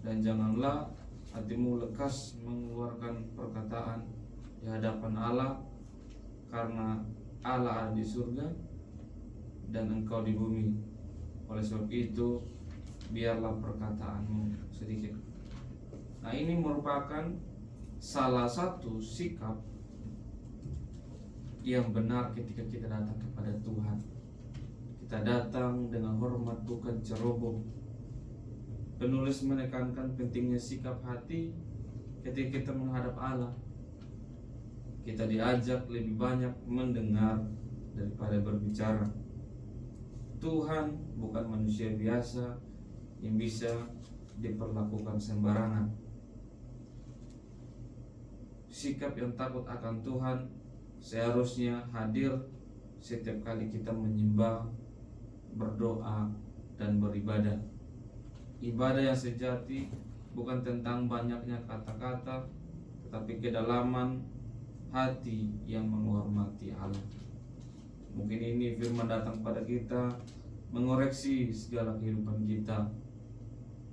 dan janganlah hatimu lekas mengeluarkan perkataan di hadapan Allah, karena Allah ada di surga dan engkau di bumi. Oleh sebab itu, biarlah perkataanmu sedikit. Nah, ini merupakan salah satu sikap yang benar ketika kita datang kepada Tuhan. Kita datang dengan hormat, bukan ceroboh. Penulis menekankan pentingnya sikap hati ketika kita menghadap Allah. Kita diajak lebih banyak mendengar daripada berbicara. Tuhan bukan manusia biasa yang bisa diperlakukan sembarangan. Sikap yang takut akan Tuhan seharusnya hadir setiap kali kita menyembah, berdoa, dan beribadah. Ibadah yang sejati bukan tentang banyaknya kata-kata, tetapi kedalaman hati yang menghormati Allah. Mungkin ini firman datang pada kita, mengoreksi segala kehidupan kita,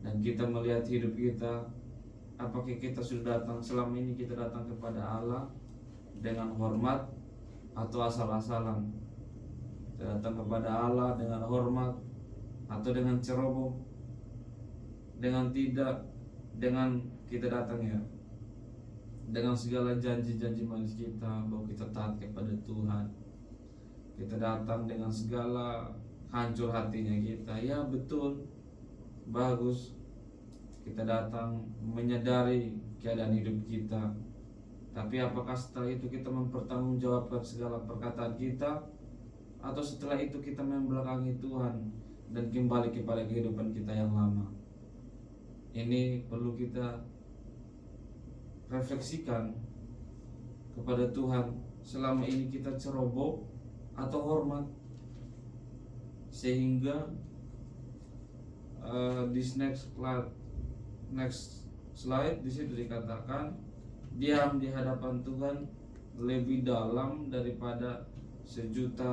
dan kita melihat hidup kita. Apakah kita sudah datang, selama ini kita datang kepada Allah dengan hormat atau asal-asalan? Kita datang kepada Allah dengan hormat atau dengan ceroboh? Dengan kita datang ya dengan segala janji-janji manis kita bahwa kita taat kepada Tuhan. Kita datang dengan segala hancur hatinya kita. Ya betul, bagus. Kita datang menyadari keadaan hidup kita. Tapi apakah setelah itu kita mempertanggungjawabkan segala perkataan kita, atau setelah itu kita membelakangi Tuhan dan kembali kepada kehidupan kita yang lama? Ini perlu kita refleksikan kepada Tuhan. Selama ini kita ceroboh atau hormat? Sehingga this next slide di situ dikatakan diam di hadapan Tuhan lebih dalam daripada 1.000.000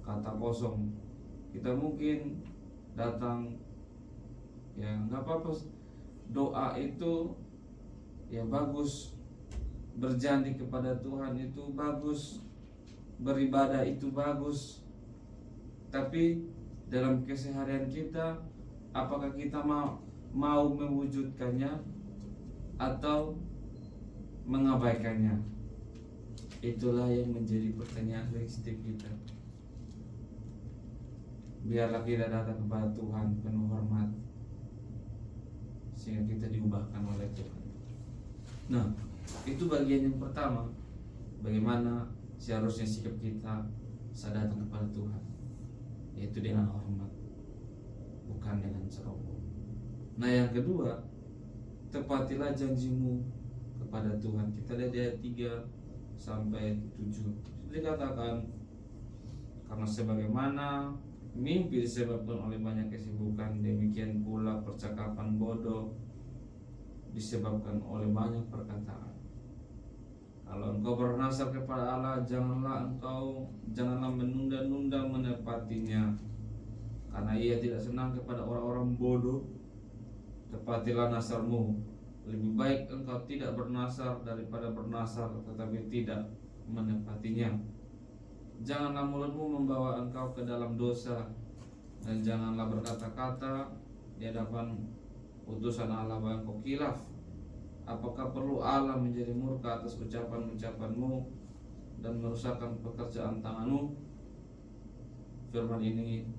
kata kosong. Kita mungkin datang, ya nggak apa-apa, doa itu ya bagus, berjanji kepada Tuhan itu bagus, beribadah itu bagus, tapi dalam keseharian kita apakah kita mau mewujudkannya atau mengabaikannya? Itulah yang menjadi pertanyaan setiap kita. Biarlah kita datang kepada Tuhan penuh hormat, sehingga kita diubahkan oleh Tuhan. Nah, itu bagian yang pertama, bagaimana seharusnya sikap kita saat datang kepada Tuhan, yaitu dengan hormat, bukan dengan ceroboh. Nah, yang kedua, tepatilah janjimu kepada Tuhan. Kita lihat ayat 3 sampai 7. Dikatakan, karena sebagaimana mimpi disebabkan oleh banyak kesibukan, demikian pula percakapan bodoh disebabkan oleh banyak perkataan. Kalau engkau bernasar kepada Allah, janganlah menunda-nunda menepatinya, karena Ia tidak senang kepada orang-orang bodoh. Tepatilah nasarmu. Lebih baik engkau tidak bernasar daripada bernasar tetapi tidak menepatinya. Janganlah mulutmu membawa engkau ke dalam dosa, dan janganlah berkata-kata di hadapan utusan Allah bahwa engkau khilaf. Apakah perlu Allah menjadi murka atas ucapan-ucapanmu dan merusakkan pekerjaan tanganmu? Firman ini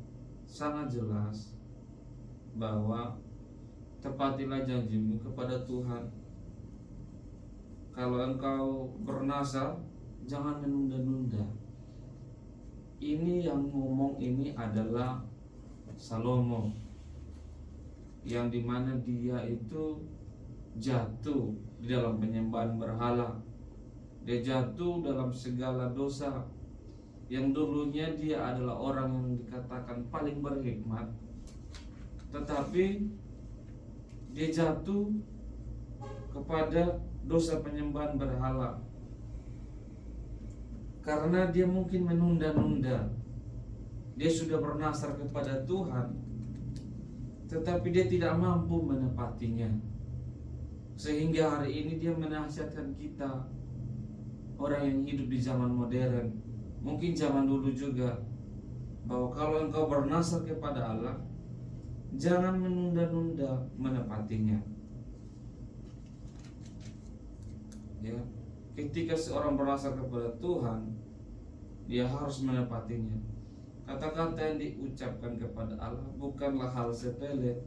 sangat jelas bahwa tepatilah janjimu kepada Tuhan. Kalau engkau bernasar, jangan menunda-nunda. Ini yang ngomong ini adalah Salomo. yang dimana dia itu jatuh di dalam penyembahan berhala. Dia jatuh dalam segala dosa. Yang dulunya dia adalah orang yang dikatakan paling berhikmat, tetapi dia jatuh kepada dosa penyembahan berhala karena dia mungkin menunda-nunda. Dia sudah bernasar kepada Tuhan, tetapi dia tidak mampu menepatinya. Sehingga hari ini dia menasihatkan kita, orang yang hidup di zaman modern, mungkin zaman dulu juga, bahwa kalau engkau bernasar kepada Allah, jangan menunda-nunda menepatinya. Ya, ketika seorang bernasar kepada Tuhan, dia harus menepatinya. Kata-kata yang diucapkan kepada Allah bukanlah hal sepele.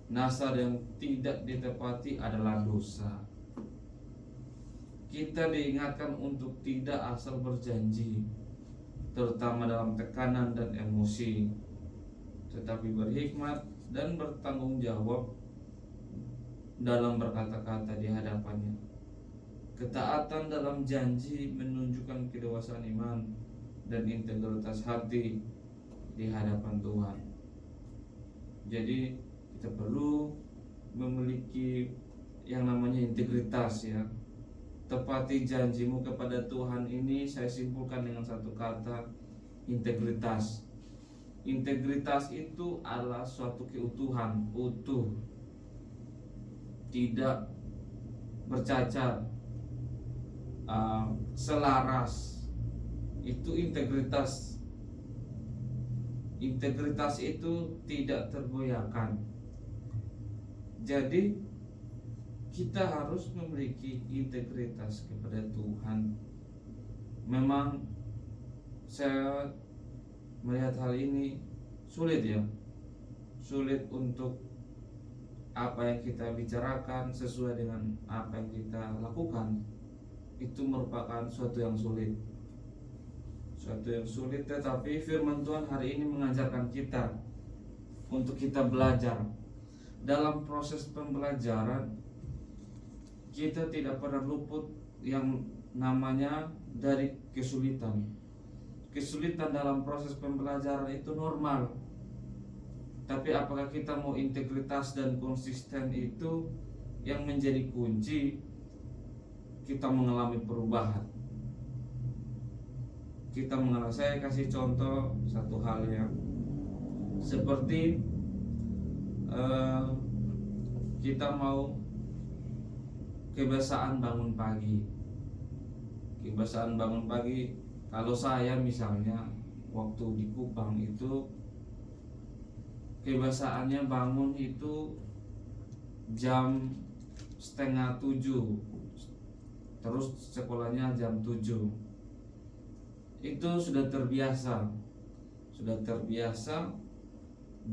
Nasar yang tidak ditepati adalah dosa. Kita diingatkan untuk tidak asal berjanji, terutama dalam tekanan dan emosi, tetapi berhikmat dan bertanggung jawab dalam berkata-kata di hadapannya. Ketaatan dalam janji menunjukkan kedewasaan iman dan integritas hati di hadapan Tuhan. Jadi kita perlu memiliki yang namanya integritas, ya. Tepati janjimu kepada Tuhan ini saya simpulkan dengan satu kata, integritas. Integritas itu adalah suatu keutuhan, utuh, tidak bercacat, selaras. Itu integritas. Integritas itu tidak tergoyahkan. Jadi kita harus memiliki integritas kepada Tuhan. Memang saya melihat hal ini sulit, ya. Sulit untuk apa yang kita bicarakan sesuai dengan apa yang kita lakukan. Itu merupakan suatu yang sulit. Suatu yang sulit, tetapi firman Tuhan hari ini mengajarkan kita untuk kita belajar. Dalam proses pembelajaran kita tidak pernah luput yang namanya dari kesulitan. Kesulitan dalam proses pembelajaran itu normal. Tapi apakah kita mau integritas dan konsisten, itu yang menjadi kunci kita mengalami perubahan. Kita mengalami, saya kasih contoh satu hal yang seperti kita mau kebiasaan bangun pagi. Kebiasaan bangun pagi, kalau saya misalnya waktu di Kupang itu kebiasaannya bangun itu jam 6:30, terus sekolahnya jam 7. Itu sudah terbiasa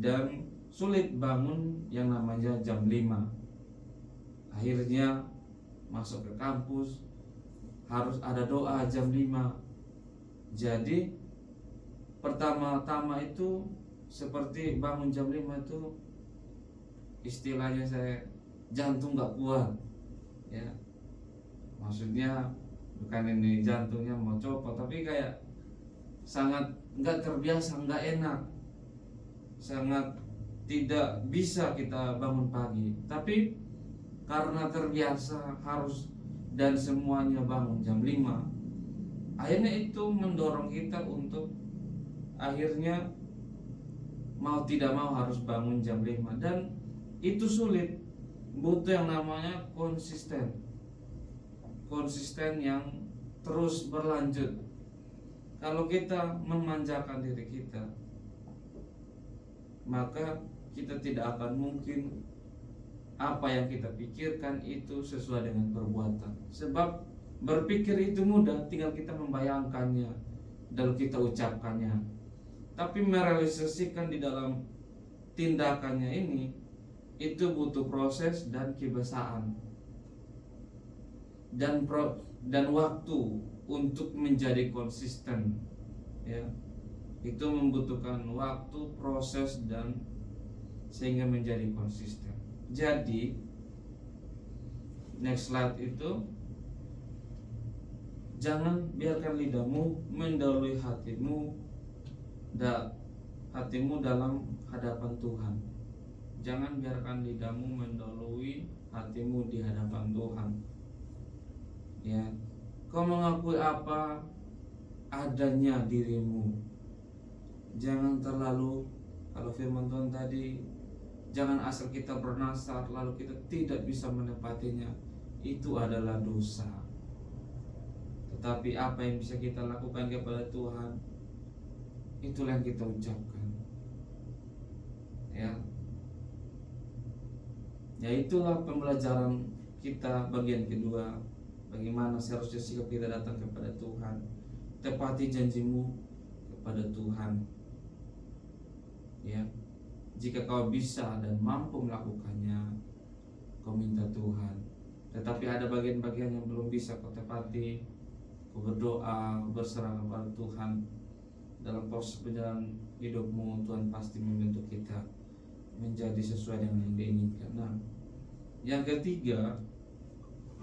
dan sulit bangun yang namanya jam 5. Akhirnya masuk ke kampus harus ada doa jam 5. Jadi pertama-tama itu seperti bangun jam 5 itu istilahnya saya jantung gak kuat, ya. Maksudnya bukan ini jantungnya mau copot, tapi kayak sangat nggak terbiasa, nggak enak, sangat tidak bisa kita bangun pagi. Tapi karena terbiasa harus dan semuanya bangun jam 5, akhirnya itu mendorong kita untuk akhirnya mau tidak mau harus bangun jam 5. Dan itu sulit, butuh yang namanya konsisten yang terus berlanjut. Kalau kita memanjakan diri kita, maka kita tidak akan mungkin apa yang kita pikirkan itu sesuai dengan perbuatan. Sebab berpikir itu mudah, tinggal kita membayangkannya dan kita ucapkannya. Tapi merealisasikan di dalam tindakannya ini, itu butuh proses dan kebiasaan dan waktu untuk menjadi konsisten, ya. Itu membutuhkan waktu, proses, dan sehingga menjadi konsisten. Jadi next slide itu, jangan biarkan lidahmu mendahului hatimu dalam hadapan Tuhan. Jangan biarkan lidahmu mendahului hatimu di hadapan Tuhan. Ya, kau mengakui apa adanya dirimu. Jangan terlalu, kalau firman Tuhan tadi, jangan asal kita bernasar lalu kita tidak bisa menepatinya. Itu adalah dosa. Tetapi apa yang bisa kita lakukan kepada Tuhan, itulah yang kita ucapkan. Ya, itulah pembelajaran kita bagian kedua. Bagaimana seharusnya sikap kita datang kepada Tuhan. Tepati janjimu kepada Tuhan. Ya, jika kau bisa dan mampu melakukannya, kau minta Tuhan. Tetapi ada bagian-bagian yang belum bisa kau tepati, kau berdoa, berserah kepada Tuhan. Dalam proses perjalanan hidupmu, Tuhan pasti membentuk kita menjadi sesuai dengan yang diinginkan. Nah, yang ketiga,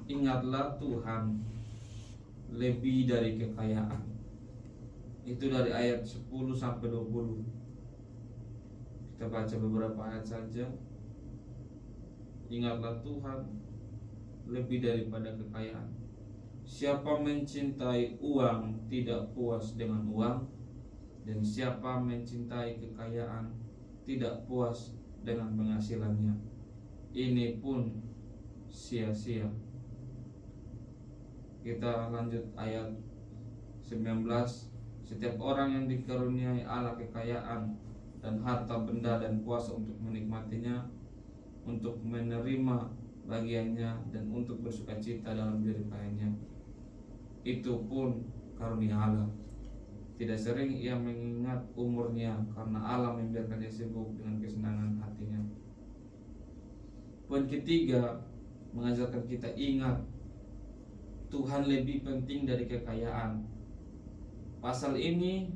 ingatlah Tuhan lebih dari kekayaan. Itu dari ayat 10 sampai 20. Kita baca beberapa ayat saja. Ingatlah Tuhan lebih daripada kekayaan. Siapa mencintai uang tidak puas dengan uang, dan siapa mencintai kekayaan tidak puas dengan penghasilannya. Ini pun sia-sia. Kita lanjut ayat 19. Setiap orang yang dikaruniai Allah kekayaan dan harta benda dan kuasa untuk menikmatinya, untuk menerima bagiannya dan untuk bersukacita dalam jeripayanya, itu pun karunia Allah. Tidak sering ia mengingat umurnya, karena Allah membiarkannya sibuk dengan kesenangan hatinya. Poin ketiga, mengajarkan kita ingat Tuhan lebih penting dari kekayaan. Pasal ini,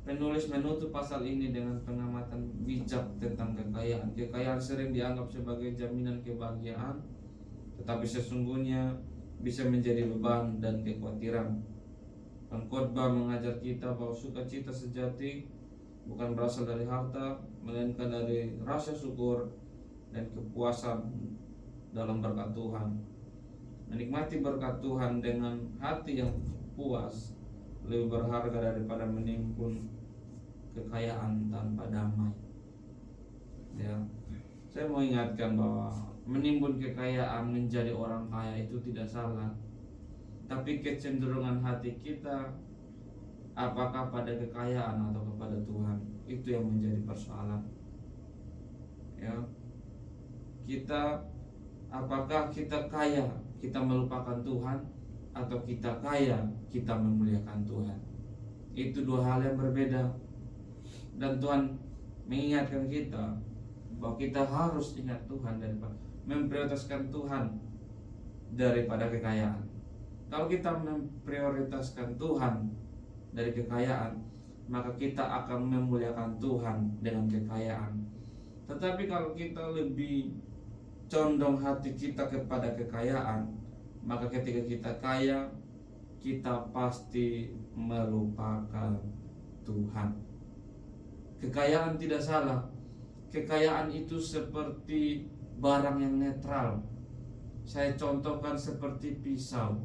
penulis menutup pasal ini dengan pengamatan bijak tentang kekayaan. Kekayaan sering dianggap sebagai jaminan kebahagiaan, tetapi sesungguhnya bisa menjadi beban dan kekhawatiran. Pengkhotbah mengajar kita bahwa sukacita sejati bukan berasal dari harta, melainkan dari rasa syukur dan kepuasan dalam berkat Tuhan. Menikmati berkat Tuhan dengan hati yang puas lebih berharga daripada menimbun kekayaan tanpa damai. Ya, saya mau ingatkan bahwa menimbun kekayaan, menjadi orang kaya itu tidak salah, tapi kecenderungan hati kita apakah pada kekayaan atau kepada Tuhan, itu yang menjadi persoalan. Ya, apakah kita kaya kita melupakan Tuhan, atau kita kaya kita memuliakan Tuhan? Itu dua hal yang berbeda. Dan Tuhan mengingatkan kita bahwa kita harus ingat Tuhan daripada memprioritaskan Tuhan daripada kekayaan. Kalau kita memprioritaskan Tuhan dari kekayaan, maka kita akan memuliakan Tuhan dengan kekayaan. Tetapi kalau kita lebih condong hati kita kepada kekayaan, maka ketika kita kaya, kita pasti melupakan Tuhan. Kekayaan tidak salah. Kekayaan itu seperti barang yang netral. Saya contohkan seperti pisau.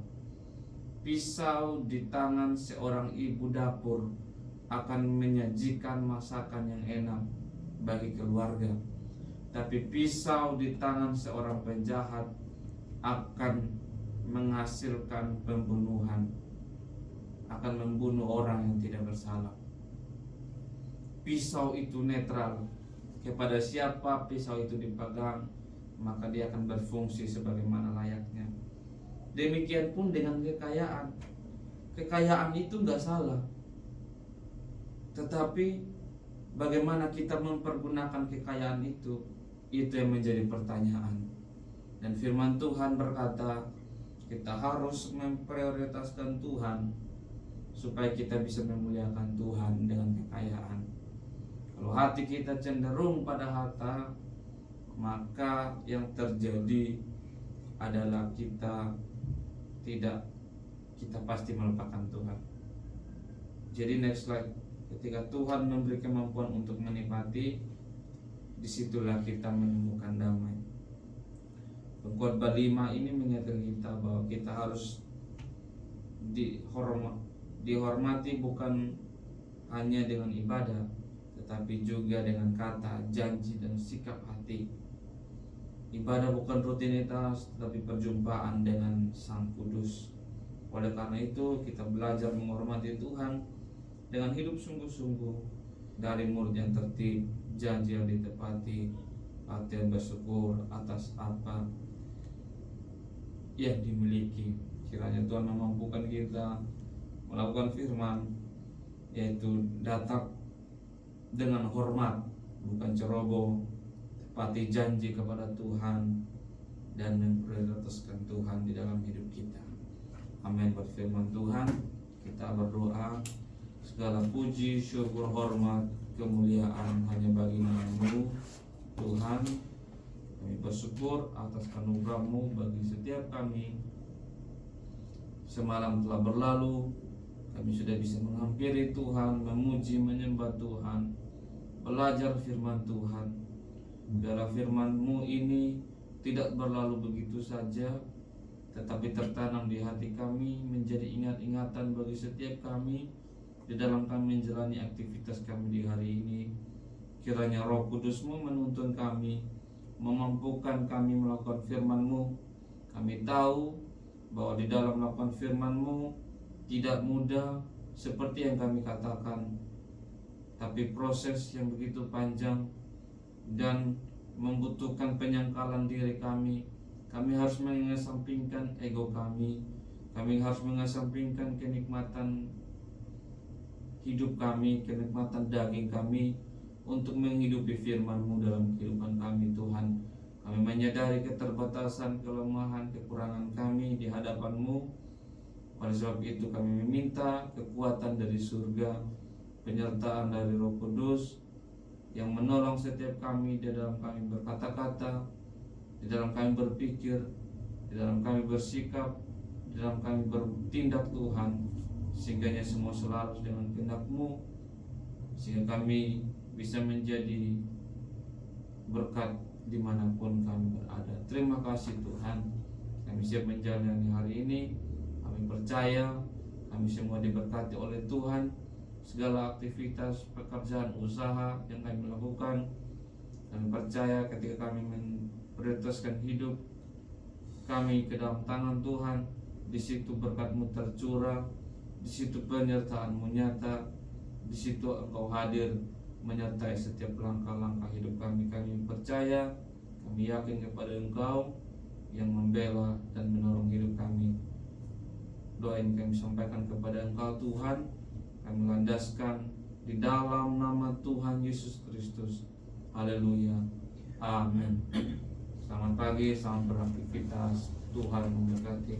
Pisau di tangan seorang ibu dapur akan menyajikan masakan yang enak bagi keluarga. Tapi pisau di tangan seorang penjahat akan menghasilkan pembunuhan, akan membunuh orang yang tidak bersalah. Pisau itu netral. Kepada siapa pisau itu dipegang, maka dia akan berfungsi sebagaimana layaknya. Demikian pun dengan kekayaan. Kekayaan itu enggak salah, tetapi bagaimana kita mempergunakan kekayaan itu yang menjadi pertanyaan. Dan firman Tuhan berkata, kita harus memprioritaskan Tuhan supaya kita bisa memuliakan Tuhan dengan kekayaan. Kalau hati kita cenderung pada harta, maka yang terjadi adalah kita pasti melupakan Tuhan. Jadi next slide. Ketika Tuhan memberi kemampuan untuk menikmati, disitulah kita menemukan damai. Pengkhotbah 5 ini mengingatkan kita bahwa kita harus dihormati bukan hanya dengan ibadah, tetapi juga dengan kata, janji, dan sikap hati. Ibadah bukan rutinitas, tetapi perjumpaan dengan Sang Kudus. Oleh karena itu, kita belajar menghormati Tuhan dengan hidup sungguh-sungguh, dari mulut yang tertib, janji yang ditepati, hati yang bersyukur atas apa yang dimiliki. Kiranya Tuhan memampukan kita melakukan firman, yaitu datang dengan hormat, bukan ceroboh, tepati janji kepada Tuhan, dan memprioritaskan Tuhan di dalam hidup kita. Amin. Buat firman Tuhan, kita berdoa. Segala puji, syukur, hormat, kemuliaan hanya bagi nama-Mu, Tuhan. Kami bersyukur atas anugerah-Mu bagi setiap kami. Semalam telah berlalu, kami sudah bisa menghampiri Tuhan, memuji, menyembah Tuhan, belajar firman Tuhan. Biarlah firman-Mu ini tidak berlalu begitu saja, tetapi tertanam di hati kami, menjadi ingat-ingatan bagi setiap kami di dalam kami menjalani aktivitas kami di hari ini. Kiranya Roh Kudus-Mu menuntun kami, memampukan kami melakukan firman-Mu. Kami tahu bahwa di dalam melakukan firman-Mu tidak mudah seperti yang kami katakan, tapi proses yang begitu panjang dan membutuhkan penyangkalan diri kami. Kami harus mengesampingkan ego kami. Kami harus mengesampingkan kenikmatan hidup kami, kenikmatan daging kami, untuk menghidupi firman-Mu dalam kehidupan kami. Tuhan, kami menyadari keterbatasan, kelemahan, kekurangan kami di hadapan-Mu. Oleh sebab itu kami meminta kekuatan dari surga, penyertaan dari Roh Kudus yang menolong setiap kami di dalam kami berkata-kata, di dalam kami berpikir, di dalam kami bersikap, di dalam kami bertindak Tuhan, sehingga semua selaras dengan kehendak-Mu, sehingga kami bisa menjadi berkat dimanapun kami berada. Terima kasih Tuhan, kami siap menjalani hari ini. Kami percaya kami semua diberkati oleh Tuhan. Segala aktivitas, pekerjaan, usaha yang kami lakukan, kami percaya ketika kami memprioritaskan hidup kami ke dalam tangan Tuhan, di situ berkat-Mu tercurah, di situ penyertaan-Mu nyata, di situ Engkau hadir menyertai setiap langkah-langkah hidup kami. Kami percaya, kami yakin kepada Engkau yang membela dan menolong hidup kami. Doa ini kami sampaikan kepada Engkau Tuhan, kami landaskan di dalam nama Tuhan Yesus Kristus. Haleluya. Amin. Selamat pagi, selamat beraktivitas. Tuhan memberkati.